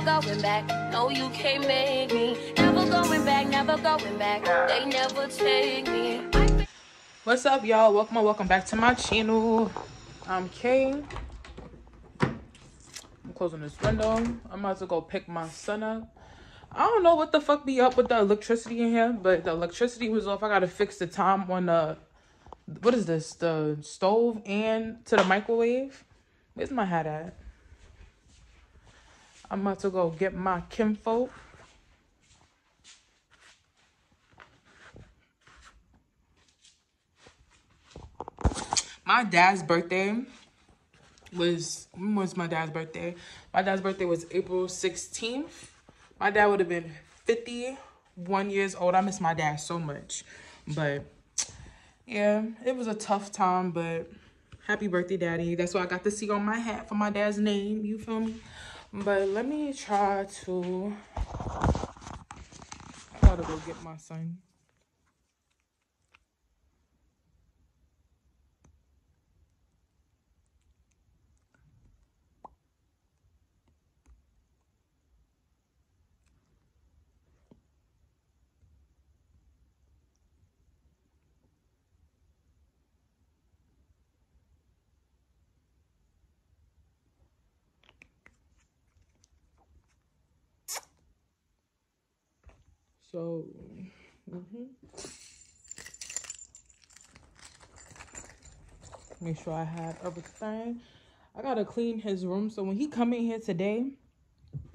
going back. No, you can't make me. Never going back, never going back. They never take me. What's up, y'all? Welcome back to my channel. I'm Kay. I'm closing this window. I'm about to go pick my son up. I don't know what the fuck be up with the electricity in here, but the electricity was off. I gotta fix the time on the, what is this? The stove and to the microwave. Where's my hat at? I'm about to go get my kinfolk. My dad's birthday was, when was my dad's birthday? My dad's birthday was April 16th. My dad would have been 51 years old. I miss my dad so much. But yeah, it was a tough time, but happy birthday, Daddy. That's what I got to see on my hat for my dad's name. You feel me? But let me try to, I gotta go get my son. So, make sure I have everything. I gotta clean his room. So when he come in here today,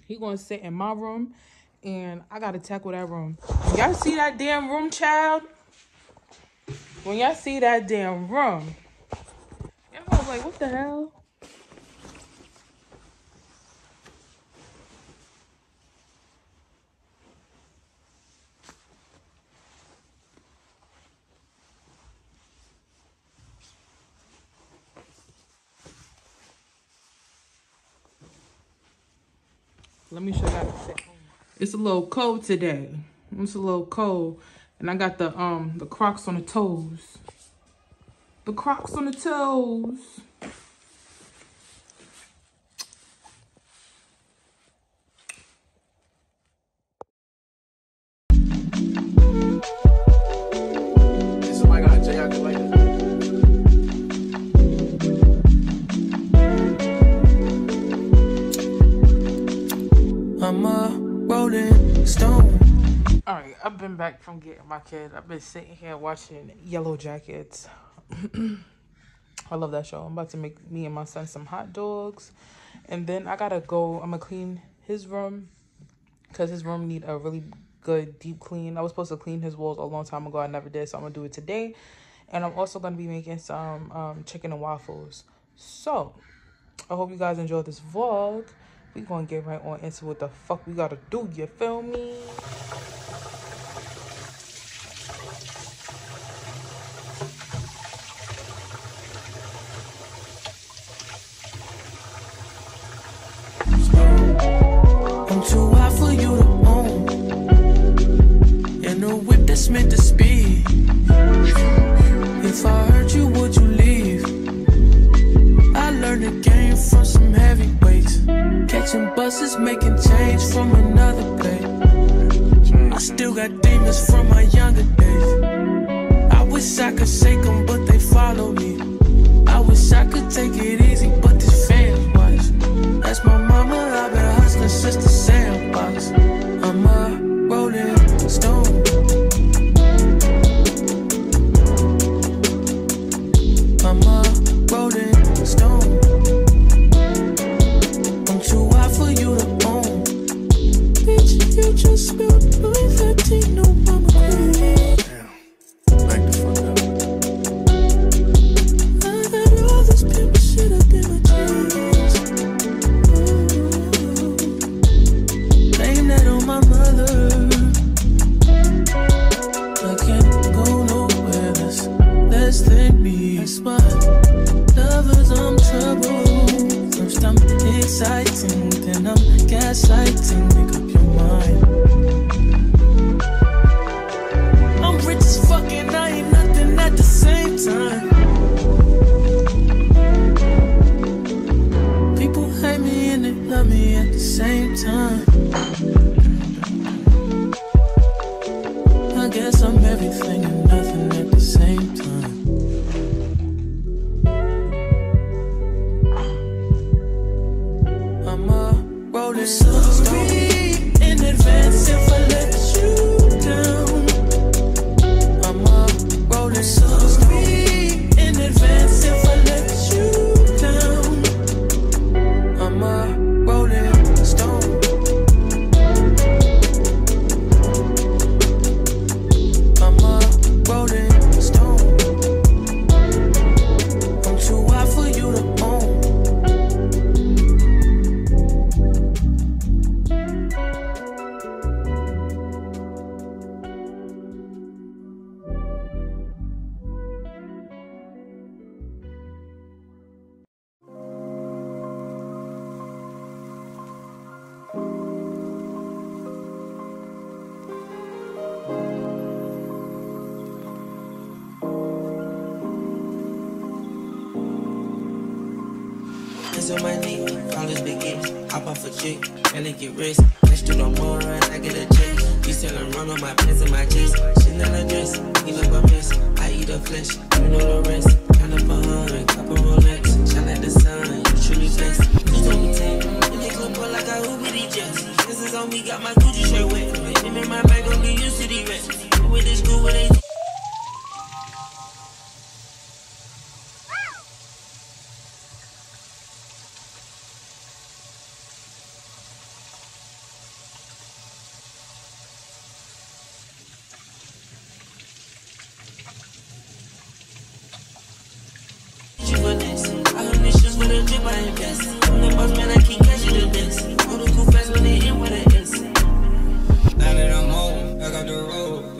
he gonna sit in my room, and I gotta tackle that room. Y'all see that damn room, child? When y'all see that damn room, y'all like, what the hell? Let me show y'all the set. It's a little cold today. It's a little cold. And I got the Crocs on the toes. The Crocs on the toes. Somebody gotta tell y'all this like this. I'm a rolling stone. All right, I've been back from getting my kid. I've been sitting here watching Yellow Jackets. I love that show. I'm about to make me and my son some hot dogs. And then I gotta go. I'm gonna clean his room because his room need a really good deep clean. I was supposed to clean his walls a long time ago. I never did, so I'm gonna do it today. And I'm also gonna be making some chicken and waffles. So I hope you guys enjoyed this vlog. We gonna get right on into what the fuck we gotta do, you feel me? I'm too high for you to own. And a whip that's meant to speed. If I hurt you, would you leave? I learned the game from some heavyweights. Catching buses, making change from another place. I still got demons from my younger days. I wish I could shake them, but they follow me. I wish I could take it easy, but this fans watch. That's my mama, I've been hustling since the sandbox. I'm a rolling stone. I'm a rolling stone. I'm too high for you to own. Bitch, you just spilled Louis 13, no mama queen. Damn, back the fuck up. I got all this pimp shit up in my jeans. Blame that on my mother. I can't go nowhere less than me. That's why lovers, I'm trouble. First I'm exciting, then I'm gaslighting. Make up your mind. I'm rich as fuck and I ain't nothing at the same time. People hate me and they love me. me at the same time. I guess I'm everything and nothing at the same time. I'm a rolling stone in advance if I let you down. I'm a rolling stone in advance if I let you down. I'm a rolling stone. I'm a rolling stone. I'm too hot for you to own. Hands on my knee, all this big gifts. Hop off a chick, barely get rich. Catch you no more, I get a check. You selling run on my pants and my chest. Shit not a dress, eat up a mess. I eat a flesh, you know the rest. Count up 100, couple Rolex. Shine like the sun, you truly blessed. You told me 10, you make look more like a hoopity jets. This is on me, got my Gucci shirt wet. Him in my bag, gon' get used to the rest. With this school, with they.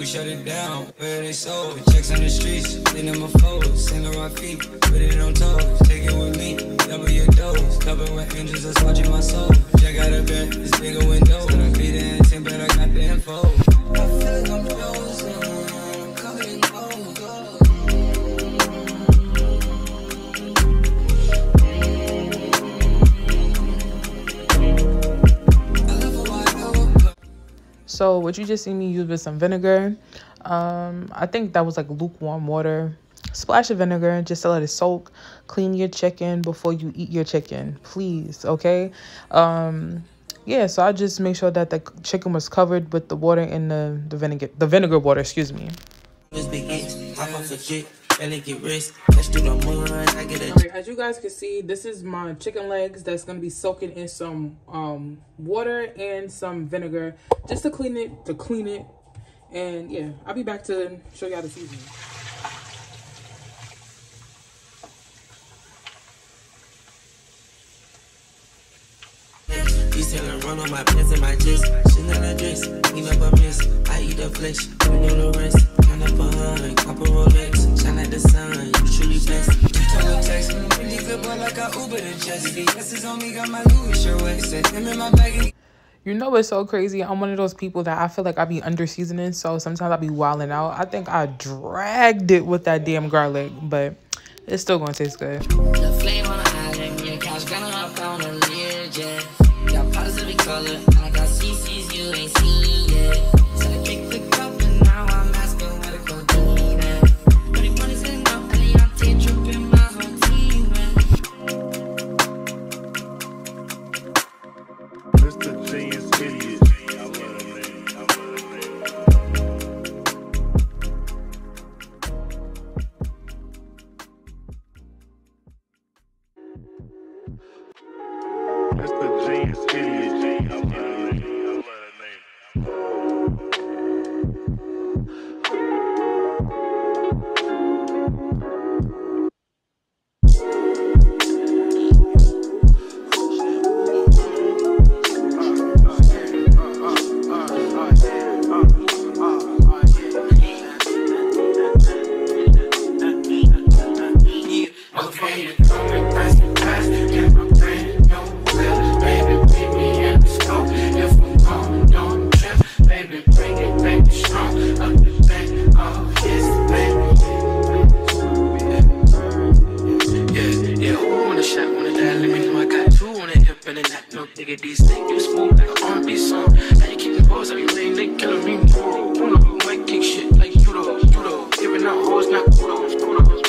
Shut it down, where they sold. Checks on the streets, in my foes. Sand on my feet, put it on toes. Take it with me, double your dose. Covered with angels that's watching my soul. Check out a bed, it's bigger window. But I beat the intent, but I got the info. I feel like I'm frozen, I'm covered in gold. So what you just see me use with some vinegar, I think that was like lukewarm water. Splash of vinegar just to let it soak. Clean your chicken before you eat your chicken, please. Okay. Yeah, so I just make sure that the chicken was covered with the water in the vinegar water, excuse me. Alright, as you guys can see, this is my chicken legs that's gonna be soaking in some water and some vinegar just to clean it, and yeah, I'll be back to show you how to season it. You selling run on my pants and my chest. Shit not a dress, eat up a mess. I eat a flesh, you know the rest. Count up 100, couple Rolex. Shine like the sun, you truly blessed. You told me text me, really good boy like I Uber to Jesse. This is on me, got my Louis shirt wet. Said him in my bag. You know what's so crazy? I'm one of those people that I feel like I be under seasoning, so sometimes I be wilding out. I think I dragged it with that damn garlic, but it's still gonna taste good. The flame on the island, your couch gonna hop on a Learjet. Got potters every color, I got CCs you ain't seen yet. So I picked the cup and now I'm asking where to go clean it. But it money's in up, and I'm tripping my whole team. Mr. Genius Idiot. I love that name. I love that name. Mr. Genius Idiot. I love that name. I love that name. these things, you smooth like an R&B song. Now you keep the balls every lane, they killing me. Uno, might kick shit like judo. Giving out hoes, not kudos.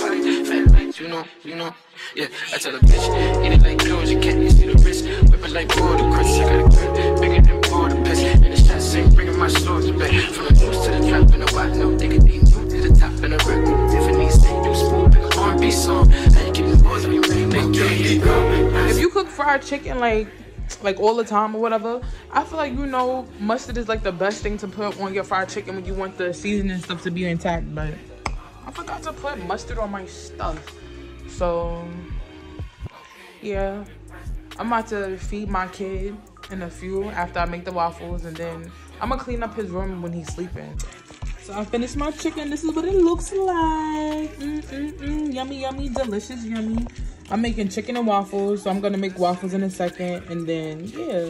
Body fat like you know. Yeah, I tell a bitch, eat it like yours, you can't see the wrist. Whip it like border crunch, I got a grip, bigger than border piss. And the shots ain't bringing my swords back. From the news to the trap, and the white no, they can be new to the top and the rip. Tiffany's thing, you smooth like an R&B song. Now you keep the balls every lane, they killing me. If you cook fried chicken like all the time or whatever, I feel like, you know, mustard is like the best thing to put on your fried chicken when you want the seasoning stuff to be intact. But I forgot to put mustard on my stuff, so yeah, I'm about to feed my kid in a few after I make the waffles, and then I'm gonna clean up his room when he's sleeping. So I finished my chicken. This is what it looks like. Yummy, delicious, yummy. I'm making chicken and waffles, so I'm gonna make waffles in a second, and then yeah.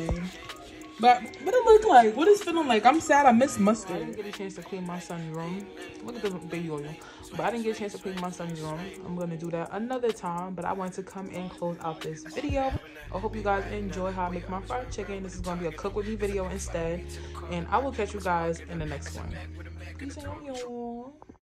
But what it look like? What is it feeling like? I'm sad I missed mustard. I didn't get a chance to clean my son's room. Look at the baby oil. But I didn't get a chance to clean my son's room. I'm gonna do that another time. But I wanted to come and close out this video. I hope you guys enjoy how I make my fried chicken. This is gonna be a cook with me video instead. And I will catch you guys in the next one. Peace out, y'all.